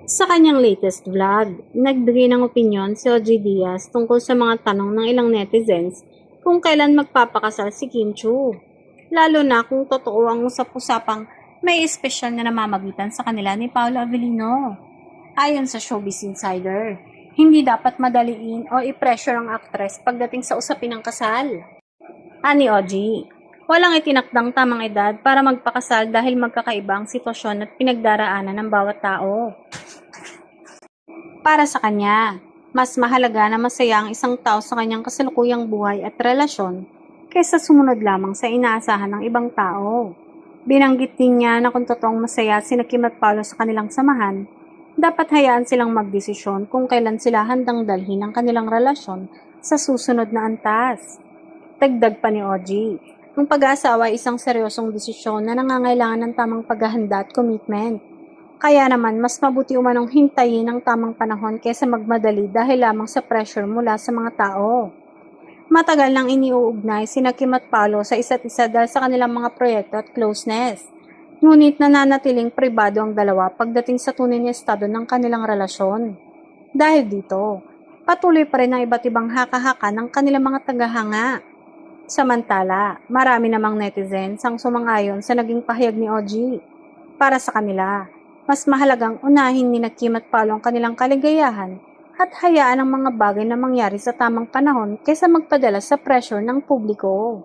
Sa kanyang latest vlog, nagbigay ng opinyon si OG Diaz tungkol sa mga tanong ng ilang netizens kung kailan magpapakasal si Kim Chu. Lalo na kung totoo ang usap-usapang may espesyal na namamagitan sa kanila ni Paolo Avellino. Ayon sa Showbiz Insider, hindi dapat madaliin o i-pressure ang actress pagdating sa usapin ng kasal. Ani OG, walang itinakdang tamang edad para magpakasal dahil magkakaiba ang sitwasyon at pinagdaraanan ng bawat tao. Para sa kanya, mas mahalaga na masaya ang isang tao sa kanyang kasalukuyang buhay at relasyon kaysa sumunod lamang sa inaasahan ng ibang tao. Binanggit din niya na kung totoong masaya sina Kim at Paolo sa kanilang samahan, dapat hayaan silang magdesisyon kung kailan sila handang dalhin ang kanilang relasyon sa susunod na antas. Dagdag pa ni OG, ang pag-aasawa ay isang seryosong desisyon na nangangailangan ng tamang paghahanda at commitment. Kaya naman, mas mabuti umanong hintayin ang tamang panahon kaysa magmadali dahil lamang sa pressure mula sa mga tao. Matagal nang iniuugnay sina Kim at Paolo sa isa't isa dahil sa kanilang mga proyekto at closeness. Ngunit nananatiling pribado ang dalawa pagdating sa tunay na estado ng kanilang relasyon. Dahil dito, patuloy pa rin ang iba't ibang haka-haka ng kanilang mga tagahanga. Samantala, marami namang netizens ang sumang-ayon sa naging pahayag ni OG. Para sa kanila, mas mahalagang unahin ni Kim at Paolo ang kanilang kaligayahan at hayaan ang mga bagay na mangyari sa tamang panahon kaysa magpadala sa pressure ng publiko.